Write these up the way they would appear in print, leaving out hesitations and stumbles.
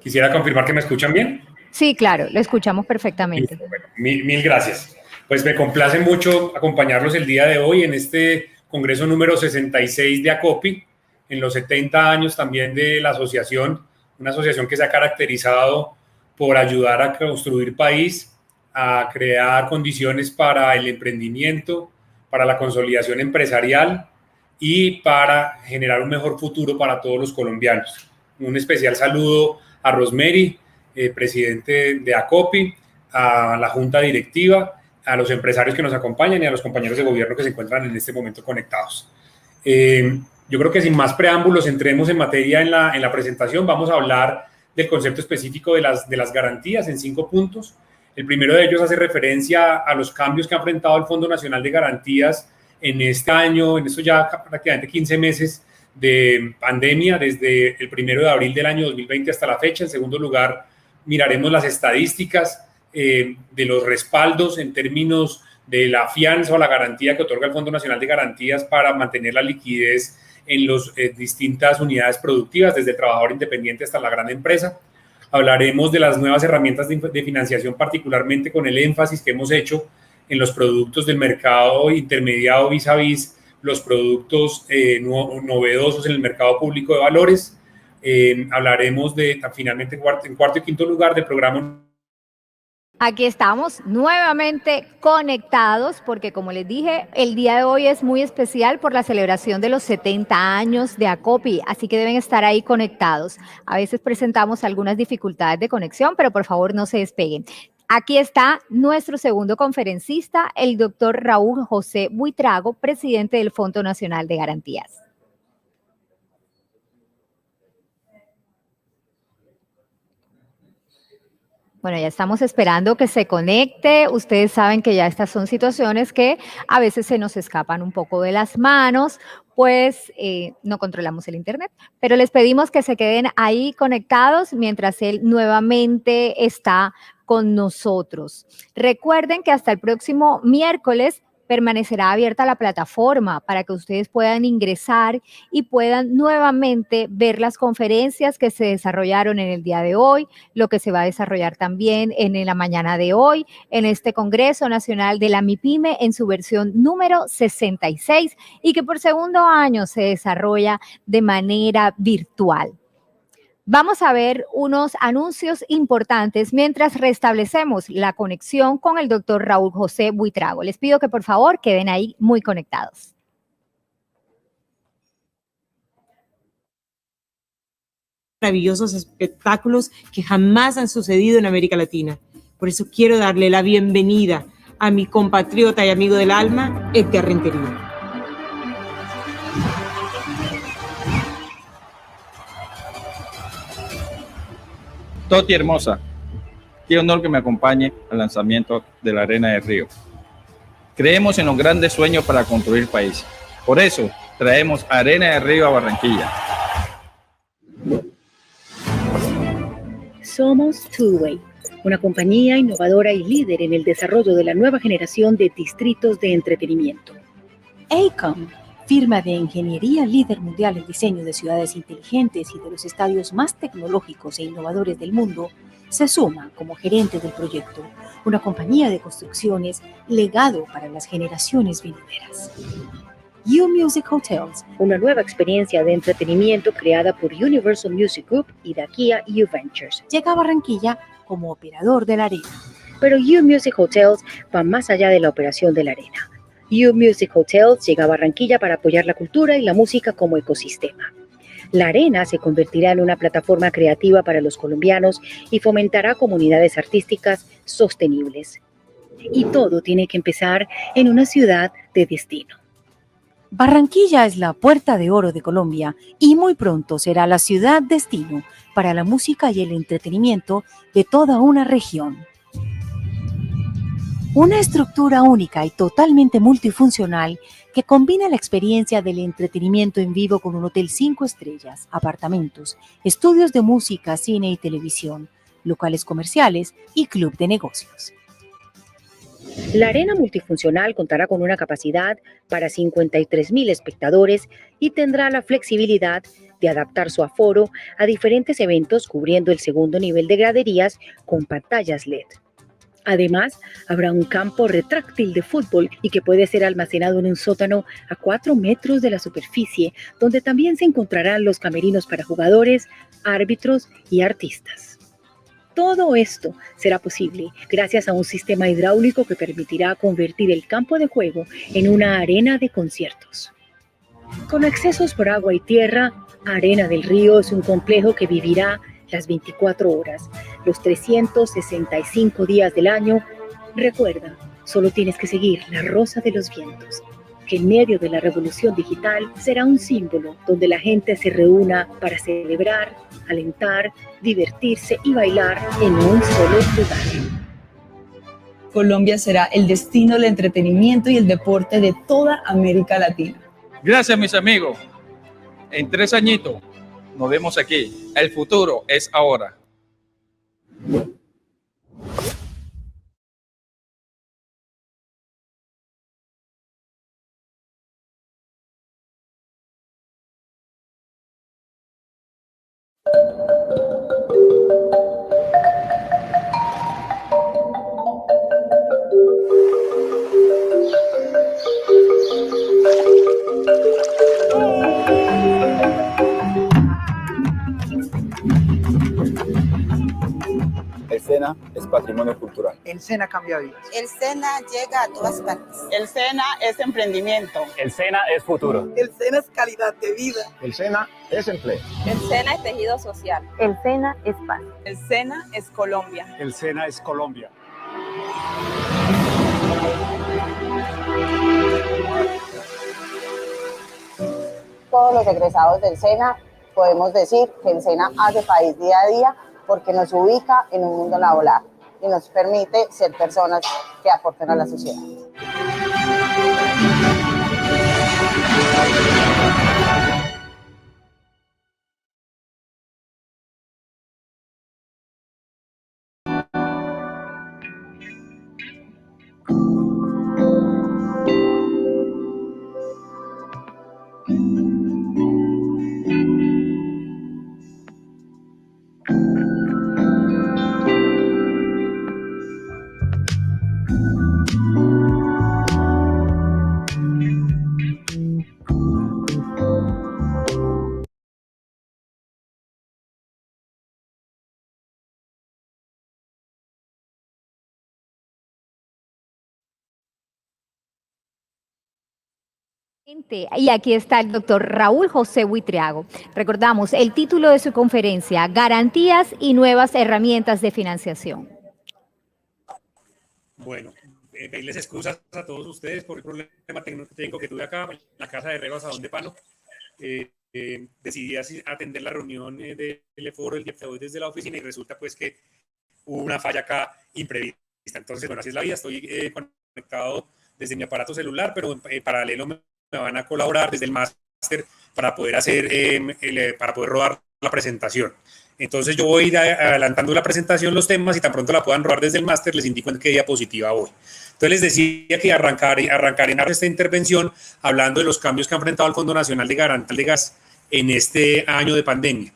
Quisiera confirmar que me escuchan bien. Sí, claro, lo escuchamos perfectamente. Bueno, mil gracias. Pues me complace mucho acompañarlos el día de hoy en este congreso número 66 de ACOPI, en los 70 años también de la asociación, una asociación que se ha caracterizado por ayudar a construir país, a crear condiciones para el emprendimiento, para la consolidación empresarial y para generar un mejor futuro para todos los colombianos. Un especial saludo a Rosemary, presidente de ACOPI, a la junta directiva, a los empresarios que nos acompañan y a los compañeros de gobierno que se encuentran en este momento conectados. Yo creo que sin más preámbulos, entremos en materia en la presentación. Vamos a hablar del concepto específico de las garantías en 5 puntos. El primero de ellos hace referencia a los cambios que ha enfrentado el Fondo Nacional de Garantías en este año, en estos ya prácticamente 15 meses de pandemia, desde el 1 de abril del año 2020 hasta la fecha. En segundo lugar, miraremos las estadísticas de los respaldos en términos de la fianza o la garantía que otorga el Fondo Nacional de Garantías para mantener la liquidez en las distintas unidades productivas, desde el trabajador independiente hasta la gran empresa. Hablaremos de las nuevas herramientas de financiación, particularmente con el énfasis que hemos hecho en los productos del mercado intermediado vis a vis los productos novedosos en el mercado público de valores. Hablaremos finalmente en cuarto y quinto lugar del programa. Aquí estamos nuevamente conectados porque, como les dije, el día de hoy es muy especial por la celebración de los 70 años de ACOPI, así que deben estar ahí conectados. A veces presentamos algunas dificultades de conexión, pero por favor no se despeguen. Aquí está nuestro segundo conferencista, el doctor Raúl José Buitrago, presidente del Fondo Nacional de Garantías. Bueno, ya estamos esperando que se conecte. Ustedes saben que ya estas son situaciones que a veces se nos escapan un poco de las manos, pues no controlamos el internet, pero les pedimos que se queden ahí conectados mientras él nuevamente está con nosotros. Recuerden que hasta el próximo miércoles permanecerá abierta la plataforma para que ustedes puedan ingresar y puedan nuevamente ver las conferencias que se desarrollaron en el día de hoy, lo que se va a desarrollar también en la mañana de hoy, en este Congreso Nacional de la MIPYME en su versión número 66 y que por segundo año se desarrolla de manera virtual. Vamos a ver unos anuncios importantes mientras restablecemos la conexión con el doctor Raúl José Buitrago. Les pido que por favor queden ahí muy conectados. Maravillosos espectáculos que jamás han sucedido en América Latina. Por eso quiero darle la bienvenida a mi compatriota y amigo del alma, Edgar Rentería. Toti hermosa, qué honor que me acompañe al lanzamiento de la Arena del Río. Creemos en los grandes sueños para construir país. Por eso traemos Arena del Río a Barranquilla. Somos Two-Way, una compañía innovadora y líder en el desarrollo de la nueva generación de distritos de entretenimiento. AECOM, firma de ingeniería líder mundial en diseño de ciudades inteligentes y de los estadios más tecnológicos e innovadores del mundo, se suma como gerente del proyecto, una compañía de construcciones legado para las generaciones venideras. U-Music Hotels, una nueva experiencia de entretenimiento creada por Universal Music Group y Dakia U-Ventures, llega a Barranquilla como operador de la arena. Pero U-Music Hotels va más allá de la operación de la arena. U-Music Hotels llega a Barranquilla para apoyar la cultura y la música como ecosistema. La arena se convertirá en una plataforma creativa para los colombianos y fomentará comunidades artísticas sostenibles. Y todo tiene que empezar en una ciudad de destino. Barranquilla es la puerta de oro de Colombia y muy pronto será la ciudad destino para la música y el entretenimiento de toda una región. Una estructura única y totalmente multifuncional que combina la experiencia del entretenimiento en vivo con un hotel 5 estrellas, apartamentos, estudios de música, cine y televisión, locales comerciales y club de negocios. La arena multifuncional contará con una capacidad para 53,000 espectadores y tendrá la flexibilidad de adaptar su aforo a diferentes eventos cubriendo el segundo nivel de graderías con pantallas LED. Además, habrá un campo retráctil de fútbol y que puede ser almacenado en un sótano a 4 metros de la superficie, donde también se encontrarán los camerinos para jugadores, árbitros y artistas. Todo esto será posible gracias a un sistema hidráulico que permitirá convertir el campo de juego en una arena de conciertos. Con accesos por agua y tierra, Arena del Río es un complejo que vivirá las 24 horas, los 365 días del año. Recuerda, solo tienes que seguir la rosa de los vientos, que en medio de la revolución digital será un símbolo donde la gente se reúna para celebrar, alentar, divertirse y bailar en un solo lugar. Colombia será el destino del entretenimiento y el deporte de toda América Latina. Gracias, mis amigos. En 3 añitos nos vemos aquí. El futuro es ahora. El SENA es patrimonio cultural. El SENA cambia vidas. El SENA llega a todas partes. El SENA es emprendimiento. El SENA es futuro. El SENA es calidad de vida. El SENA es empleo. El SENA es tejido social. El SENA es paz. El SENA es Colombia. El SENA es Colombia. Todos los egresados del SENA podemos decir que el SENA hace país día a día porque nos ubica en un mundo laboral y nos permite ser personas que aporten a la sociedad. Y aquí está el doctor Raúl José Buitriago. Recordamos el título de su conferencia, Garantías y nuevas herramientas de financiación. Bueno, pedirles excusas a todos ustedes por el problema técnico que tuve acá en la casa de Rego Asadón de Palo. Decidí atender la reunión del foro el día de hoy desde la oficina y resulta pues que hubo una falla acá imprevista. Entonces, bueno, así es la vida. Estoy conectado desde mi aparato celular, pero en paralelo me van a colaborar desde el máster para poder para poder rodar la presentación. Entonces yo voy a ir adelantando la presentación, los temas, y tan pronto la puedan rodar desde el máster, les indico en qué diapositiva voy. Entonces les decía que arrancaré esta intervención hablando de los cambios que ha enfrentado el Fondo Nacional de Garantías en este año de pandemia.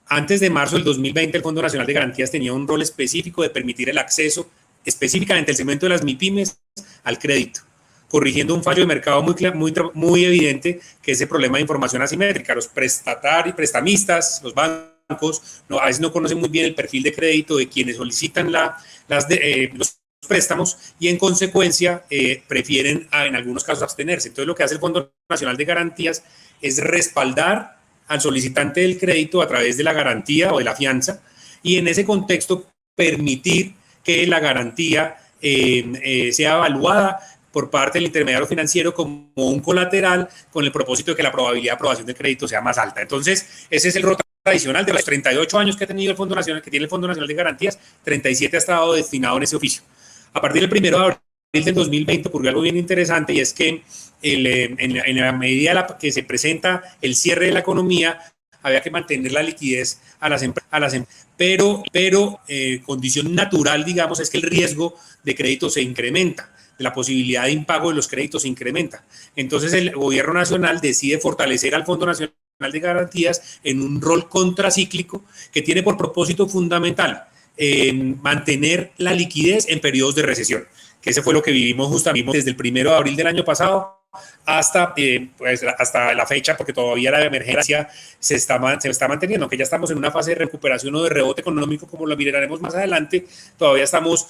Antes de marzo del 2020, el Fondo Nacional de Garantías tenía un rol específico de permitir el acceso, específicamente el segmento de las MIPYMES, al crédito, corrigiendo un fallo de mercado muy evidente, que es el problema de información asimétrica. Los prestamistas, los bancos, a veces no conocen muy bien el perfil de crédito de quienes solicitan los préstamos y en consecuencia prefieren en algunos casos abstenerse. Entonces lo que hace el Fondo Nacional de Garantías es respaldar al solicitante del crédito a través de la garantía o de la fianza, y en ese contexto permitir que la garantía sea evaluada por parte del intermediario financiero como un colateral, con el propósito de que la probabilidad de aprobación del crédito sea más alta. Entonces, ese es el rol tradicional de los 38 años que ha tenido el Fondo Nacional, que tiene el Fondo Nacional de Garantías. 37 ha estado destinado en ese oficio. A partir del 1 de abril del 2020 ocurrió algo bien interesante, y es que en la medida que se presenta el cierre de la economía, había que mantener la liquidez a las empresas, pero condición natural, digamos, es que el riesgo de crédito se incrementa, la posibilidad de impago de los créditos se incrementa. Entonces el gobierno nacional decide fortalecer al Fondo Nacional de Garantías en un rol contracíclico que tiene por propósito fundamental mantener la liquidez en periodos de recesión, que ese fue lo que vivimos justamente desde el 1 de abril del año pasado hasta, pues, hasta la fecha, porque todavía la emergencia se está manteniendo, aunque ya estamos en una fase de recuperación o de rebote económico, como lo miraremos más adelante, todavía estamos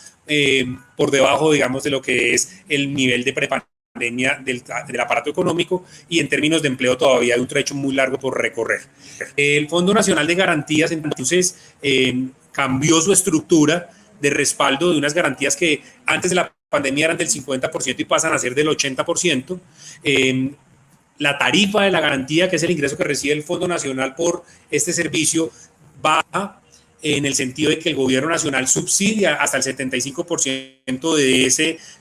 por debajo, digamos, de lo que es el nivel de prepandemia del aparato económico, y en términos de empleo todavía hay un trecho muy largo por recorrer. El Fondo Nacional de Garantías, entonces, cambió su estructura de respaldo de unas garantías que antes de la pandemia eran del 50% y pasan a ser del 80%. La tarifa de la garantía, que es el ingreso que recibe el Fondo Nacional por este servicio, baja en el sentido de que el gobierno nacional subsidia hasta el 75%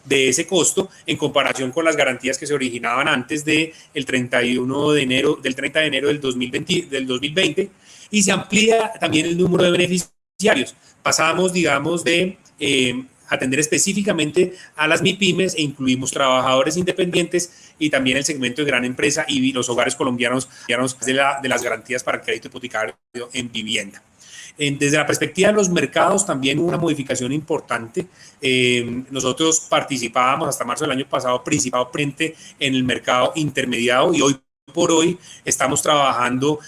de ese costo en comparación con las garantías que se originaban antes del 30 de enero del 2020, y se amplía también el número de beneficiarios. Pasamos, digamos, de atender específicamente a las MIPYMES e incluimos trabajadores independientes y también el segmento de gran empresa y los hogares colombianos de las garantías para el crédito hipotecario en vivienda. Desde la perspectiva de los mercados también hubo una modificación importante. Nosotros participábamos hasta marzo del año pasado principalmente en el mercado intermediado, y hoy por hoy estamos trabajando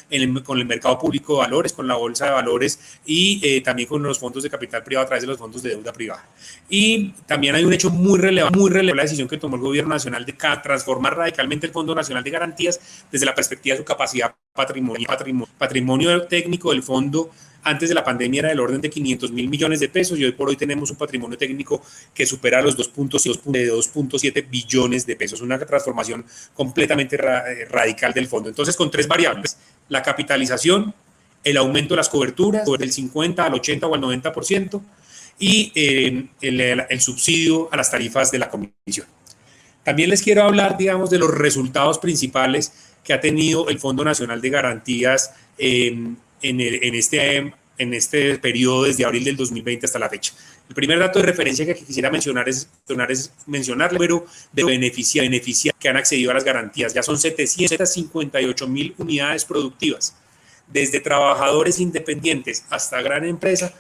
con el mercado público de valores, con la bolsa de valores y también con los fondos de capital privado a través de los fondos de deuda privada. Y también hay un hecho muy relevante, la decisión que tomó el gobierno nacional de transformar radicalmente el Fondo Nacional de Garantías desde la perspectiva de su capacidad patrimonio técnico del fondo. Antes de la pandemia era del orden de 500.000 millones de pesos y hoy por hoy tenemos un patrimonio técnico que supera los 2.7 billones de pesos, una transformación completamente radical del fondo. Entonces, con tres variables: la capitalización, el aumento de las coberturas del 50 al 80 o al 90% y el subsidio a las tarifas de la comisión. También les quiero hablar, digamos, de los resultados principales que ha tenido el Fondo Nacional de Garantías en este periodo desde abril del 2020 hasta la fecha. El primer dato de referencia que quisiera mencionar es mencionar el número de beneficiarios que han accedido a las garantías. Ya son 758.000 unidades productivas, desde trabajadores independientes hasta gran empresa,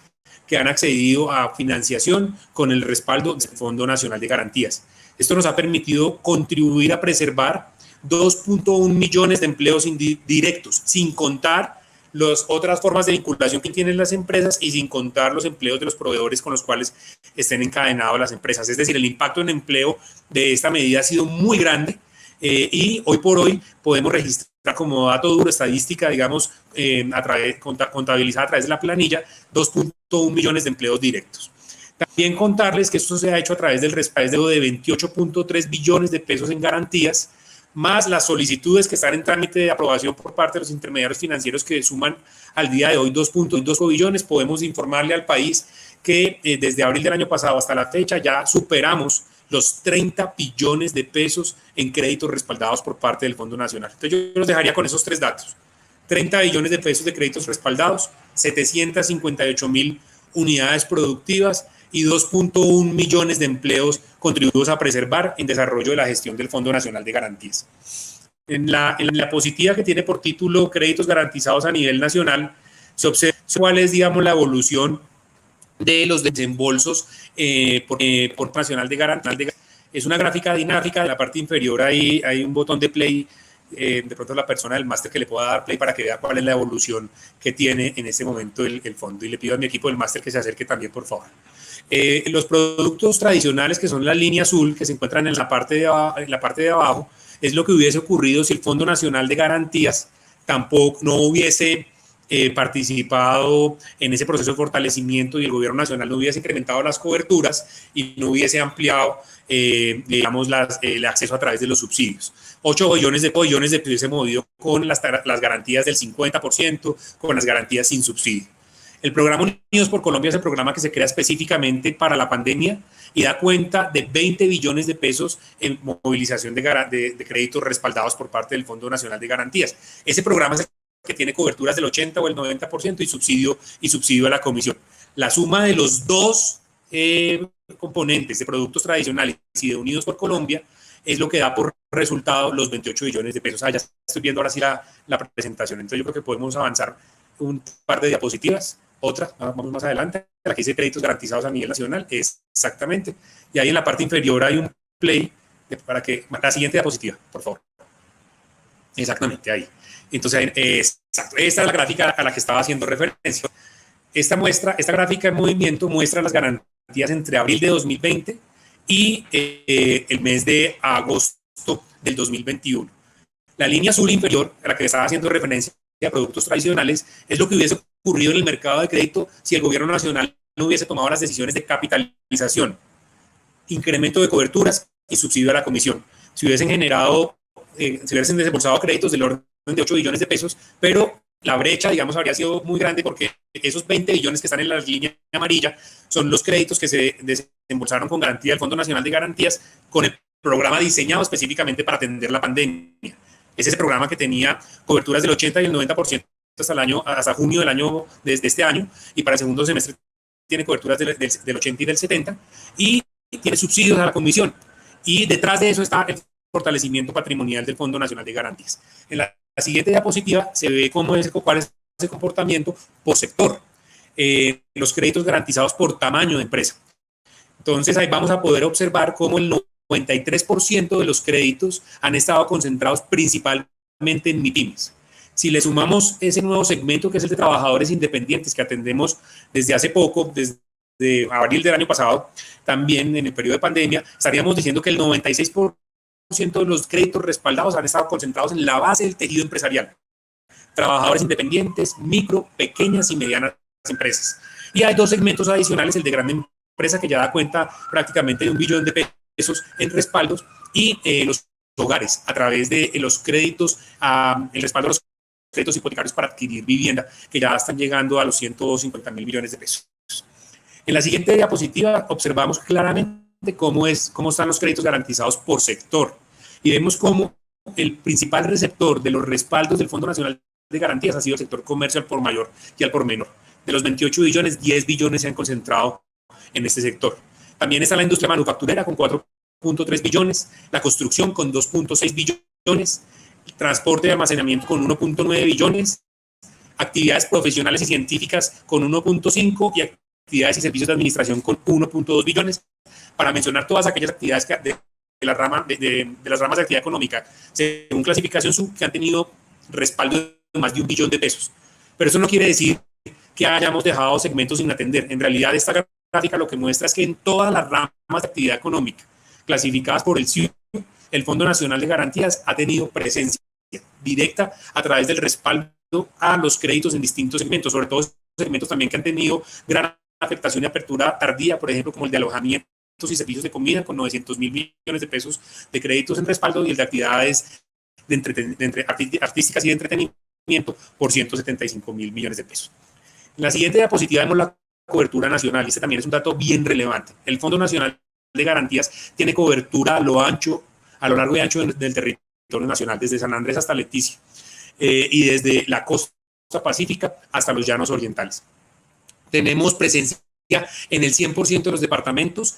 que han accedido a financiación con el respaldo del Fondo Nacional de Garantías. Esto nos ha permitido contribuir a preservar 2.1 millones de empleos directos, sin contar las otras formas de vinculación que tienen las empresas y sin contar los empleos de los proveedores con los cuales estén encadenadas las empresas. Es decir, el impacto en empleo de esta medida ha sido muy grande y hoy por hoy podemos registrar como dato duro, estadística, digamos, contabilizada a través de la planilla, 2.1 millones de empleos directos. También contarles que esto se ha hecho a través del respaldo de 28.3 billones de pesos en garantías, más las solicitudes que están en trámite de aprobación por parte de los intermediarios financieros, que suman al día de hoy 2.2 billones. Podemos informarle al país que desde abril del año pasado hasta la fecha ya superamos los 30 billones de pesos en créditos respaldados por parte del Fondo Nacional. Entonces yo los dejaría con esos tres datos: 30 billones de pesos de créditos respaldados, 758.000 unidades productivas y 2.1 millones de empleos contribuidos a preservar en desarrollo de la gestión del Fondo Nacional de Garantías. En la diapositiva que tiene por título Créditos garantizados a nivel nacional, se observa cuál es, digamos, la evolución de los desembolsos por Nacional de Garantías. Es una gráfica dinámica. En la parte inferior hay un botón de play. De pronto la persona del máster que le pueda dar play para que vea cuál es la evolución que tiene en este momento el fondo. Y le pido a mi equipo del máster que se acerque también, por favor. Los productos tradicionales, que son la línea azul, que se encuentran en la parte de abajo, es lo que hubiese ocurrido si el Fondo Nacional de Garantías tampoco no hubiese participado en ese proceso de fortalecimiento y el gobierno nacional no hubiese incrementado las coberturas y no hubiese ampliado, digamos, el acceso a través de los subsidios. 8 billones de pesos hubiese movido con las garantías del 50%, con las garantías sin subsidio. El programa Unidos por Colombia es el programa que se crea específicamente para la pandemia y da cuenta de 20 billones de pesos en movilización de créditos respaldados por parte del Fondo Nacional de Garantías. Ese programa es el que tiene coberturas del 80 o el 90% y subsidio a la comisión. La suma de los dos componentes de productos tradicionales y de Unidos por Colombia es lo que da por resultado los 28 billones de pesos. Ya estoy viendo ahora sí la presentación. Entonces yo creo que podemos avanzar un par de diapositivas. Otra, vamos más adelante, la que dice créditos garantizados a nivel nacional, exactamente. Y ahí en la parte inferior hay un play para que, la siguiente diapositiva, por favor. Exactamente, ahí. Entonces, exacto, esta es la gráfica a la que estaba haciendo referencia. Esta gráfica en movimiento muestra las garantías entre abril de 2020 y el mes de agosto del 2021. La línea azul inferior, a la que estaba haciendo referencia a productos tradicionales, es lo que hubiese ocurrido en el mercado de crédito si el gobierno nacional no hubiese tomado las decisiones de capitalización, incremento de coberturas y subsidio a la comisión. Si hubiesen desembolsado créditos del orden de 8 billones de pesos, pero la brecha, digamos, habría sido muy grande porque esos 20 billones que están en la línea amarilla son los créditos que se desembolsaron con garantía del Fondo Nacional de Garantías con el programa diseñado específicamente para atender la pandemia. Es ese programa que tenía coberturas del 80 y el 90% hasta junio de este año, y para el segundo semestre tiene coberturas del 80 y del 70, y tiene subsidios a la comisión. Y detrás de eso está el fortalecimiento patrimonial del Fondo Nacional de Garantías. En la siguiente diapositiva se ve cuál es ese comportamiento por sector. Los créditos garantizados por tamaño de empresa. Entonces ahí vamos a poder observar cómo el 93% de los créditos han estado concentrados principalmente en MIPYMES. Si le sumamos ese nuevo segmento que es el de trabajadores independientes que atendemos desde hace poco, desde abril del año pasado, también en el periodo de pandemia, estaríamos diciendo que el 96% de los créditos respaldados han estado concentrados en la base del tejido empresarial. Trabajadores independientes, micro, pequeñas y medianas empresas. Y hay dos segmentos adicionales, el de gran empresa, que ya da cuenta prácticamente de 1 billón de pesos en respaldos, y los hogares a través de los créditos, el respaldo de los créditos hipotecarios para adquirir vivienda, que ya están llegando a los 150.000 millones de pesos. En la siguiente diapositiva observamos claramente cómo están los créditos garantizados por sector, y vemos cómo el principal receptor de los respaldos del Fondo Nacional de Garantías ha sido el sector comercio al por mayor y al por menor. De los 28 billones, 10 billones se han concentrado en este sector. También está la industria manufacturera con 4.3 billones, la construcción con 2.6 billones, el transporte y almacenamiento con 1.9 billones, actividades profesionales y científicas con 1.5 y actividades y servicios de administración con 1.2 billones, para mencionar todas aquellas actividades de las ramas de actividad económica, según clasificación sub, que han tenido respaldo de más de 1 billón de pesos. Pero eso no quiere decir que hayamos dejado segmentos sin atender. En realidad, esta gráfica lo que muestra es que en todas las ramas de actividad económica clasificadas por el CIU, el Fondo Nacional de Garantías ha tenido presencia directa a través del respaldo a los créditos en distintos segmentos, sobre todo segmentos también que han tenido gran afectación y apertura tardía, por ejemplo, como el de alojamientos y servicios de comida, con 900.000 millones de pesos de créditos en respaldo, y el de actividades artísticas y de entretenimiento por 175.000 millones de pesos. En la siguiente diapositiva vemos la cobertura nacional, y este también es un dato bien relevante. El Fondo Nacional de Garantías tiene cobertura a lo largo y ancho del territorio nacional, desde San Andrés hasta Leticia, y desde la costa pacífica hasta los llanos orientales. Tenemos presencia en el 100% de los departamentos,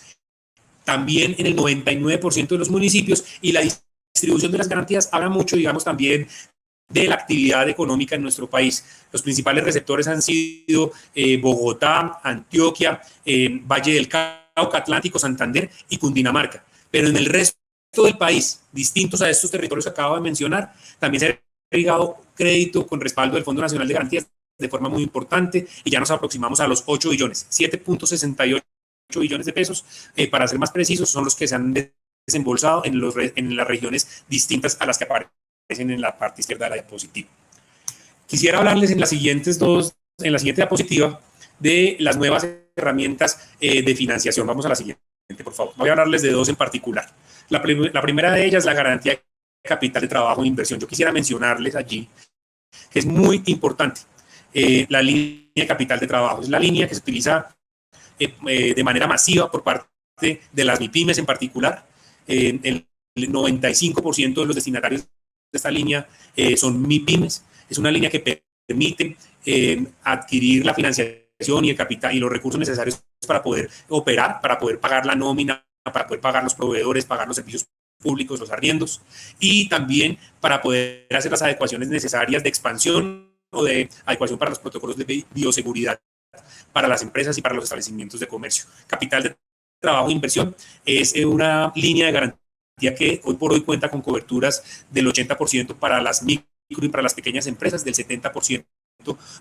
también en el 99% de los municipios, y la distribución de las garantías habla mucho, digamos, también de la actividad económica en nuestro país. Los principales receptores han sido Bogotá, Antioquia, Valle del Cauca, Atlántico, Santander y Cundinamarca. Pero en el resto del país, distintos a estos territorios que acabo de mencionar, también se ha llegado crédito con respaldo del Fondo Nacional de Garantías de forma muy importante, y ya nos aproximamos a los 8 billones, 7.68 billones de pesos, para ser más precisos, son los que se han desembolsado en las regiones distintas a las que aparecen en la parte izquierda de la diapositiva. Quisiera hablarles en la siguiente diapositiva de las nuevas herramientas de financiación. Vamos a la siguiente, por favor. Voy a hablarles de dos en particular. La primera de ellas, la garantía de capital de trabajo e inversión. Yo quisiera mencionarles allí que es muy importante la línea de capital de trabajo. Es la línea que se utiliza de manera masiva por parte de las MIPYMES en particular. El 95% de los destinatarios de esta línea son MIPYMES. Es una línea que permite adquirir la financiación y el capital y los recursos necesarios para poder operar, para poder pagar la nómina, para poder pagar los proveedores, pagar los servicios públicos, los arriendos, y también para poder hacer las adecuaciones necesarias de expansión o de adecuación para los protocolos de bioseguridad para las empresas y para los establecimientos de comercio. Capital de trabajo e inversión es una línea de garantía que hoy por hoy cuenta con coberturas del 80% para las micro y para las pequeñas empresas, del 70%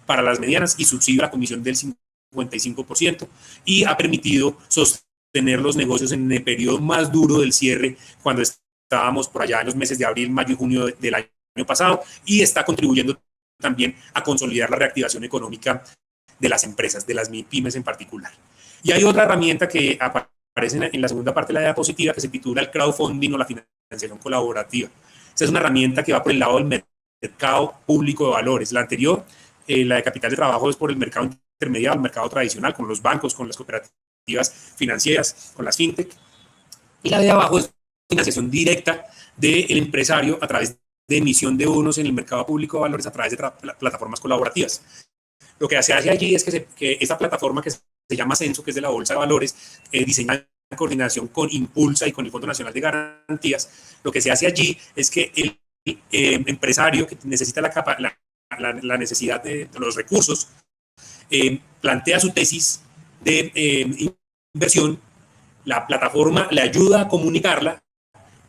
para las medianas y subsidia la comisión del 55%, y ha permitido sostener los negocios en el periodo más duro del cierre, cuando estábamos por allá en los meses de abril, mayo y junio del año pasado, y está contribuyendo también a consolidar la reactivación económica de las empresas, de las MIPYMES en particular. Y hay otra herramienta que aparece en la segunda parte de la diapositiva, que se titula el crowdfunding o la financiación colaborativa. Esa es una herramienta que va por el lado del mercado público de valores. La anterior, la de capital de trabajo, es por el mercado intermediario, el mercado tradicional, con los bancos, con las cooperativas financieras, con las fintech. Y la de abajo es financiación directa del empresario a través de emisión de bonos en el mercado público de valores a través de plataformas colaborativas. Lo que se hace allí es que esta plataforma, que se llama Censo, que es de la Bolsa de Valores, diseñada en coordinación con Impulsa y con el Fondo Nacional de Garantías, lo que se hace allí es que el empresario que necesita la necesidad de los recursos, plantea su tesis de inversión, la plataforma le ayuda a comunicarla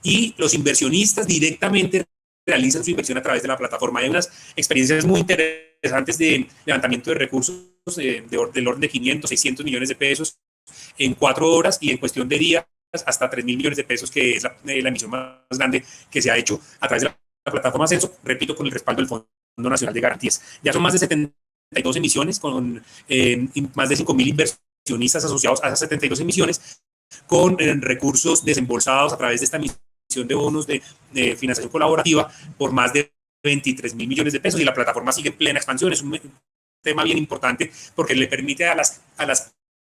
y los inversionistas directamente realizan su inversión a través de la plataforma. Hay unas experiencias muy interesantes de levantamiento de recursos del orden de 500, 600 millones de pesos en 4 horas y en cuestión de días hasta 3.000 millones de pesos, que es la emisión más grande que se ha hecho a través de la plataforma Censo, repito, con el respaldo del Fondo Nacional de Garantías. Ya son más de 72 emisiones con más de 5.000 inversionistas asociados a esas 72 emisiones, con recursos desembolsados a través de esta emisión de bonos de financiación colaborativa por más de 23.000 millones de pesos, y la plataforma sigue en plena expansión. Es un tema bien importante porque le permite a las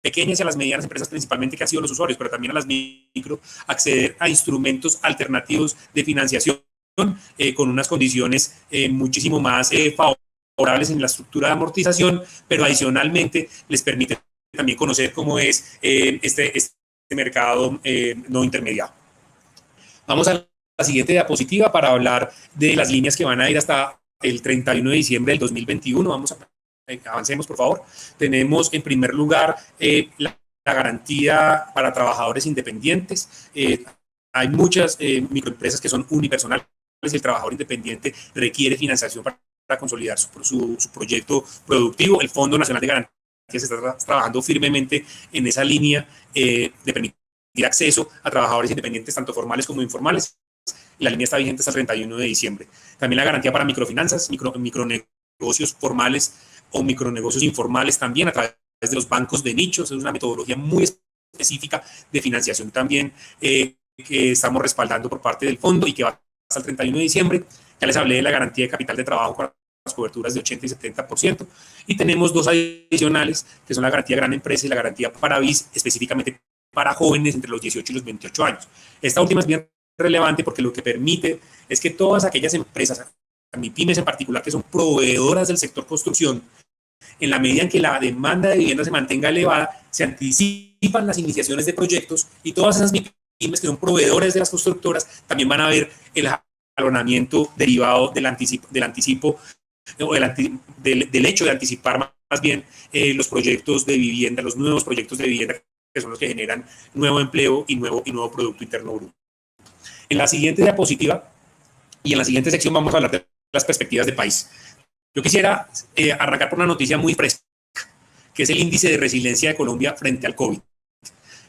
pequeñas y a las medianas empresas, principalmente, que han sido los usuarios, pero también a las micro, acceder a instrumentos alternativos de financiación con unas condiciones muchísimo más favorables en la estructura de amortización, pero adicionalmente les permite también conocer cómo es este mercado no intermediado. Vamos a la siguiente diapositiva para hablar de las líneas que van a ir hasta el 31 de diciembre del 2021. Avancemos, por favor. Tenemos en primer lugar la garantía para trabajadores independientes. Hay muchas microempresas que son unipersonales y el trabajador independiente requiere financiación para consolidar su proyecto productivo. El Fondo Nacional de Garantías está trabajando firmemente en esa línea de permitir acceso a trabajadores independientes, tanto formales como informales. Y la línea está vigente hasta el 31 de diciembre. También la garantía para microfinanzas, micronegocios formales o micronegocios informales, también a través de los bancos de nichos. Es una metodología muy específica de financiación también que estamos respaldando por parte del fondo y que va hasta el 31 de diciembre. Ya les hablé de la garantía de capital de trabajo con las coberturas de 80 y 70%. Y tenemos dos adicionales, que son la garantía Gran Empresa y la garantía para BIS, específicamente para jóvenes entre los 18 y los 28 años. Esta última es bien relevante porque lo que permite es que todas aquellas empresas, MIPYMES en particular, que son proveedoras del sector construcción, en la medida en que la demanda de vivienda se mantenga elevada, se anticipan las iniciaciones de proyectos, y todas esas MIPYMES que son proveedores de las constructoras también van a ver el jalonamiento derivado del anticipo o del hecho de anticipar más bien los proyectos de vivienda, los nuevos proyectos de vivienda, que son los que generan nuevo empleo y nuevo Producto Interno Bruto. En la siguiente diapositiva y en la siguiente sección vamos a hablar de las perspectivas de país. Yo quisiera arrancar por una noticia muy fresca, que es el índice de resiliencia de Colombia frente al COVID.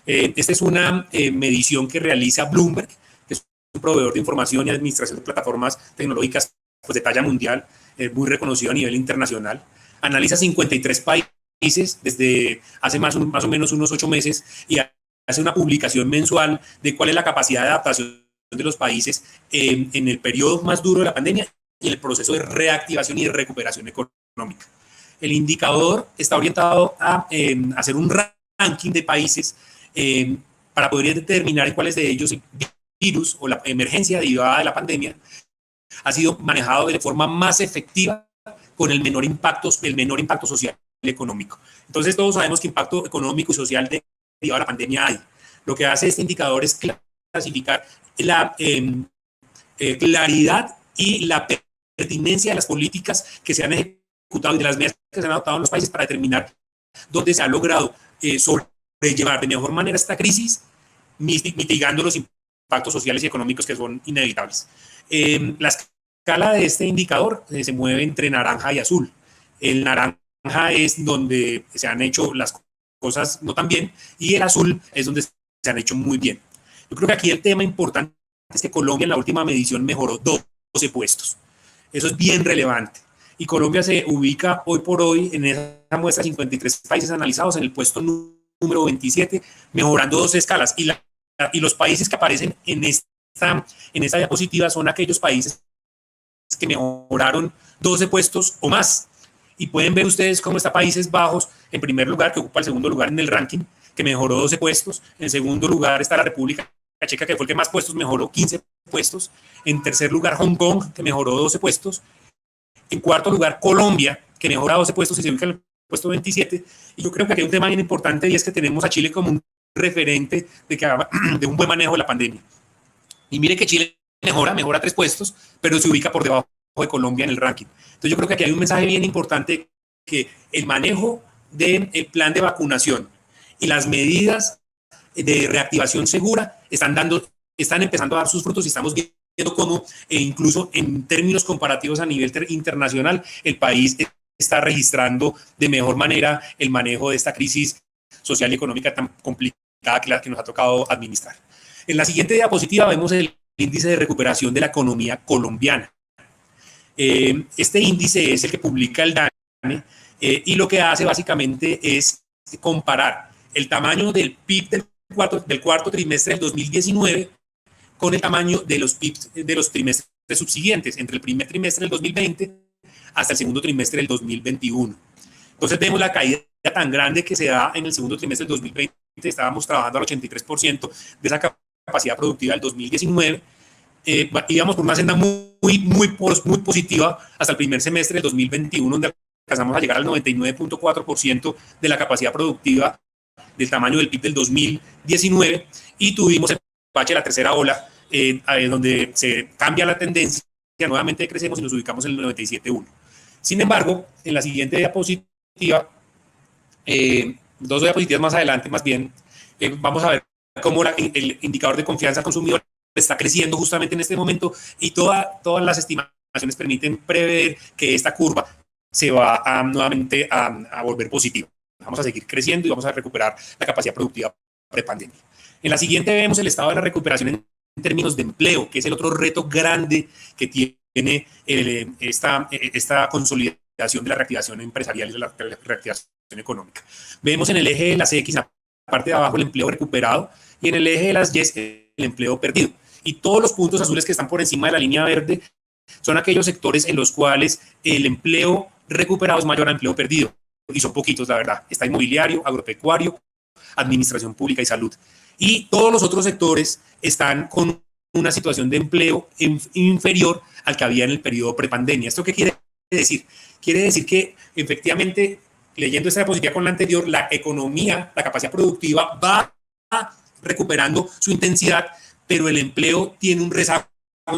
Esta es una medición que realiza Bloomberg, que es un proveedor de información y administración de plataformas tecnológicas pues, de talla mundial, muy reconocido a nivel internacional. Analiza 53 países desde hace más o menos unos 8 meses y hace una publicación mensual de cuál es la capacidad de adaptación de los países en el periodo más duro de la pandemia y en el proceso de reactivación y de recuperación económica. El indicador está orientado a hacer un ranking de países para poder determinar en cuáles de ellos el virus o la emergencia derivada de la pandemia ha sido manejado de forma más efectiva con el menor impacto social y económico. Entonces todos sabemos que impacto económico y social derivado de la pandemia hay. Lo que hace este indicador es clasificar la claridad y la pertinencia de las políticas que se han ejecutado y de las medidas que se han adoptado en los países para determinar dónde se ha logrado sobrellevar de mejor manera esta crisis, mitigando los impactos sociales y económicos que son inevitables. La escala de este indicador se mueve entre naranja y azul. El naranja es donde se han hecho las cosas no tan bien y el azul es donde se han hecho muy bien. Yo creo que aquí el tema importante es que Colombia en la última medición mejoró 12 puestos. Eso es bien relevante. Y Colombia se ubica hoy por hoy en esa muestra de 53 países analizados en el puesto número 27, mejorando 12 escalas. Y los países que aparecen en esta diapositiva son aquellos países que mejoraron 12 puestos o más. Y pueden ver ustedes cómo está Países Bajos en primer lugar, que ocupa el segundo lugar en el ranking, que mejoró 12 puestos. En segundo lugar está la República Checa, que fue el que más puestos mejoró, 15 puestos. En tercer lugar, Hong Kong, que mejoró 12 puestos. En cuarto lugar, Colombia, que mejora 12 puestos y se ubica en el puesto 27. Y yo creo que aquí hay un tema bien importante y es que tenemos a Chile como un referente de un buen manejo de la pandemia. Y mire que Chile mejora 3 puestos, pero se ubica por debajo de Colombia en el ranking. Entonces yo creo que aquí hay un mensaje bien importante, que el manejo del plan de vacunación y las medidas de reactivación segura están empezando a dar sus frutos y estamos viendo cómo incluso en términos comparativos a nivel internacional el país está registrando de mejor manera el manejo de esta crisis social y económica tan complicada que nos ha tocado administrar. En la siguiente diapositiva vemos el índice de recuperación de la economía colombiana. Este índice es el que publica el DANE y lo que hace básicamente es comparar el tamaño del PIB del cuarto trimestre del 2019 con el tamaño de los PIBs de los trimestres subsiguientes, entre el primer trimestre del 2020 hasta el segundo trimestre del 2021. Entonces vemos la caída tan grande que se da en el segundo trimestre del 2020. Estábamos trabajando al 83% de esa capacidad productiva del 2019. Íbamos por una senda muy positiva hasta el primer semestre del 2021, donde alcanzamos a llegar al 99.4% de la capacidad productiva del tamaño del PIB del 2019 y tuvimos el bache de la tercera ola, donde se cambia la tendencia, nuevamente crecemos y nos ubicamos en el 97.1. Sin embargo, en la siguiente diapositiva, 2 diapositivas más adelante, más bien, vamos a ver cómo el indicador de confianza consumidor está creciendo justamente en este momento y todas las estimaciones permiten prever que esta curva se va nuevamente a volver positiva. Vamos a seguir creciendo y vamos a recuperar la capacidad productiva prepandemia. En la siguiente vemos el estado de la recuperación en términos de empleo, que es el otro reto grande que tiene esta consolidación de la reactivación empresarial y de la reactivación económica. Vemos en el eje de las X, en la parte de abajo, el empleo recuperado y en el eje de las Y, el empleo perdido. Y todos los puntos azules que están por encima de la línea verde son aquellos sectores en los cuales el empleo recuperado es mayor al empleo perdido. Y son poquitos, la verdad. Está inmobiliario, agropecuario, administración pública y salud. Y todos los otros sectores están con una situación de empleo inferior al que había en el periodo prepandemia. ¿Esto qué quiere decir? Quiere decir que efectivamente, leyendo esta diapositiva con la anterior, la economía, la capacidad productiva va recuperando su intensidad, pero el empleo tiene un rezago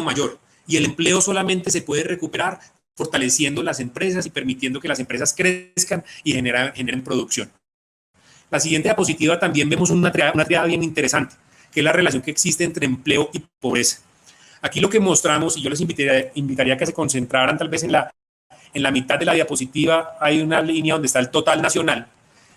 mayor. Y el empleo solamente se puede recuperar fortaleciendo las empresas y permitiendo que las empresas crezcan y generen producción. La siguiente diapositiva también vemos una triada bien interesante, que es la relación que existe entre empleo y pobreza. Aquí lo que mostramos, y yo les invitaría a que se concentraran tal vez en la mitad de la diapositiva, hay una línea donde está el total nacional.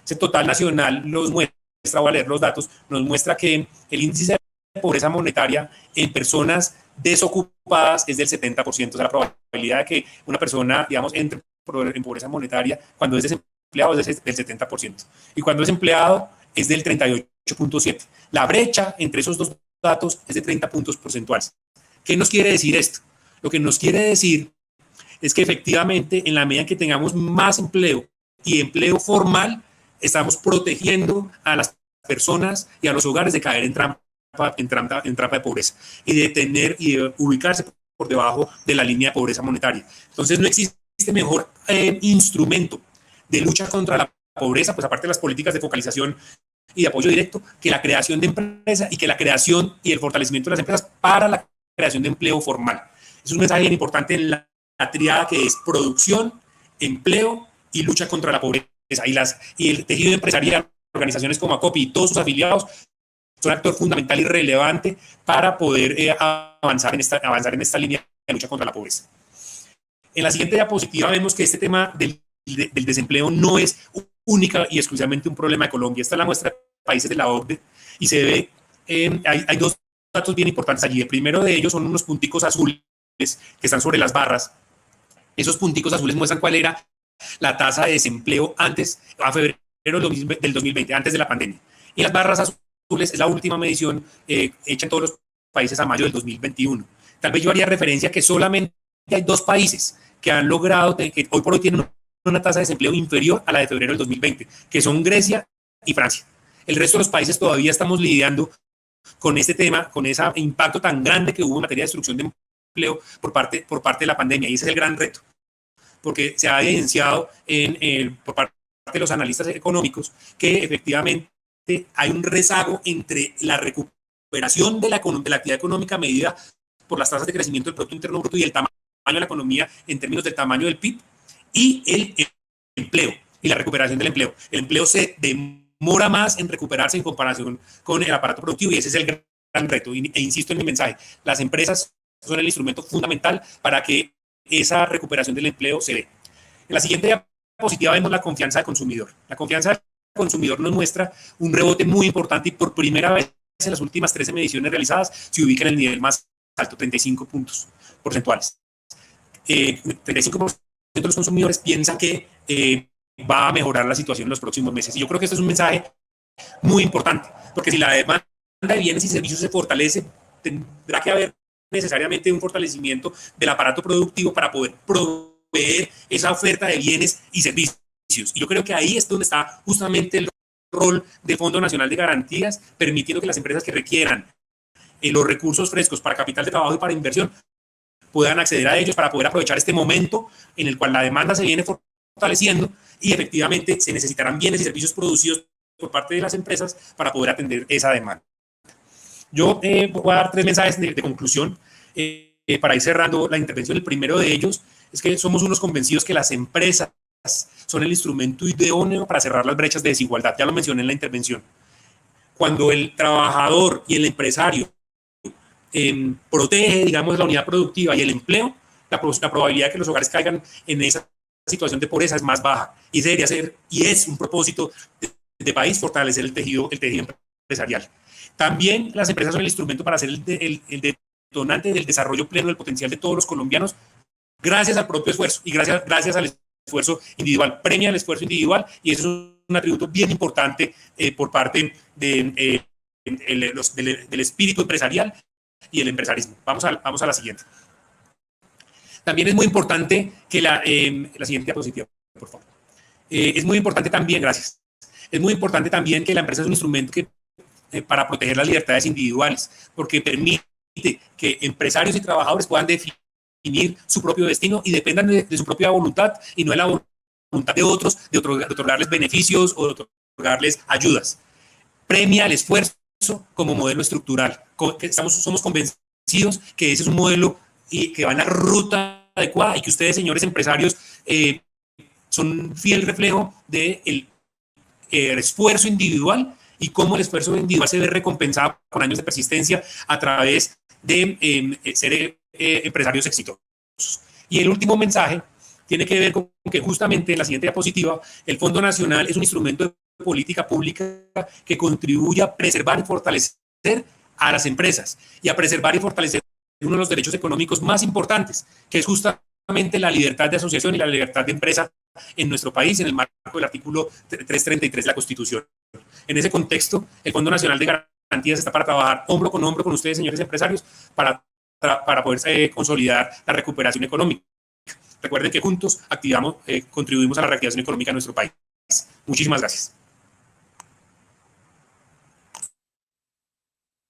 Ese total nacional nos muestra, voy a leer los datos, nos muestra que el índice de pobreza monetaria en personas desocupadas es del 70%, o sea, la probabilidad de que una persona, digamos, entre en pobreza monetaria cuando es desempleado es del 70%, y cuando es empleado es del 38.7%. La brecha entre esos dos datos es de 30 puntos porcentuales. ¿Qué nos quiere decir esto? Lo que nos quiere decir es que efectivamente en la medida que tengamos más empleo y empleo formal, estamos protegiendo a las personas y a los hogares de caer en trampa de pobreza y de ubicarse por debajo de la línea de pobreza monetaria. Entonces no existe mejor instrumento de lucha contra la pobreza, pues aparte de las políticas de focalización y de apoyo directo que la creación de empresas y que la creación y el fortalecimiento de las empresas para la creación de empleo formal. Es un mensaje bien importante en la triada que es producción, empleo y lucha contra la pobreza. Y el tejido empresarial, organizaciones como ACOPI y todos sus afiliados son actor fundamental y relevante para poder avanzar en esta línea de lucha contra la pobreza. En la siguiente diapositiva vemos que este tema del desempleo no es única y exclusivamente un problema de Colombia. Esta es la muestra de países de la OCDE y se ve, hay dos datos bien importantes allí. El primero de ellos son unos punticos azules que están sobre las barras. Esos punticos azules muestran cuál era la tasa de desempleo antes, a febrero del 2020, antes de la pandemia. Y las barras azules es la última medición hecha en todos los países a mayo del 2021. Tal vez yo haría referencia que solamente hay 2 países que han logrado, que hoy por hoy tienen una tasa de desempleo inferior a la de febrero del 2020, que son Grecia y Francia. El resto de los países todavía estamos lidiando con este tema, con ese impacto tan grande que hubo en materia de destrucción de empleo por parte de la pandemia, y ese es el gran reto, porque se ha evidenciado por parte de los analistas económicos que efectivamente hay un rezago entre la recuperación de la actividad económica medida por las tasas de crecimiento del Producto Interno Bruto y el tamaño de la economía en términos del tamaño del PIB y el empleo y la recuperación del empleo. El empleo se demora más en recuperarse en comparación con el aparato productivo y ese es el gran reto. E insisto en mi mensaje, las empresas son el instrumento fundamental para que esa recuperación del empleo se dé. En la siguiente diapositiva vemos la confianza del consumidor. La confianza del consumidor nos muestra un rebote muy importante y por primera vez en las últimas 13 mediciones realizadas se ubica en el nivel más alto, 35 puntos porcentuales. 35% de los consumidores piensan que va a mejorar la situación en los próximos meses. Y yo creo que este es un mensaje muy importante, porque si la demanda de bienes y servicios se fortalece, tendrá que haber necesariamente un fortalecimiento del aparato productivo para poder proveer esa oferta de bienes y servicios. Y yo creo que ahí es donde está justamente el rol del Fondo Nacional de Garantías, permitiendo que las empresas que requieran los recursos frescos para capital de trabajo y para inversión puedan acceder a ellos para poder aprovechar este momento en el cual la demanda se viene fortaleciendo y efectivamente se necesitarán bienes y servicios producidos por parte de las empresas para poder atender esa demanda. Yo voy a dar 3 mensajes de conclusión para ir cerrando la intervención. El primero de ellos es que somos unos convencidos que las empresas son el instrumento idóneo para cerrar las brechas de desigualdad. Ya lo mencioné en la intervención. Cuando el trabajador y el empresario protege, digamos, la unidad productiva y el empleo, la probabilidad de que los hogares caigan en esa situación de pobreza es más baja. Y ese debería ser, y es un propósito de país, fortalecer el tejido empresarial. También las empresas son el instrumento para ser el detonante del desarrollo pleno del potencial de todos los colombianos, gracias al propio esfuerzo y gracias al esfuerzo individual. Premia el esfuerzo individual y eso es un atributo bien importante por parte del espíritu empresarial y el empresarismo. Vamos a la siguiente. También es muy importante que la siguiente diapositiva, por favor. Es muy importante también, gracias. Es muy importante también que la empresa es un instrumento para proteger las libertades individuales, porque permite que empresarios y trabajadores puedan definir su propio destino y dependan de su propia voluntad y no de la voluntad de otros, de otorgarles beneficios o de otorgarles ayudas. Premia el esfuerzo como modelo estructural. Somos convencidos que ese es un modelo que va en la ruta adecuada y que ustedes, señores empresarios, son fiel reflejo del esfuerzo individual y cómo el esfuerzo individual se ve recompensado con años de persistencia a través de ser empresarios exitosos. Y el último mensaje tiene que ver con que justamente en la siguiente diapositiva el Fondo Nacional es un instrumento de política pública que contribuye a preservar y fortalecer a las empresas y a preservar y fortalecer uno de los derechos económicos más importantes, que es justamente la libertad de asociación y la libertad de empresa en nuestro país en el marco del artículo 333 de la Constitución. En ese contexto, el Fondo Nacional de Garantías está para trabajar hombro con ustedes, señores empresarios, para poder consolidar la recuperación económica. Recuerden que juntos contribuimos a la reactivación económica de nuestro país. Muchísimas gracias.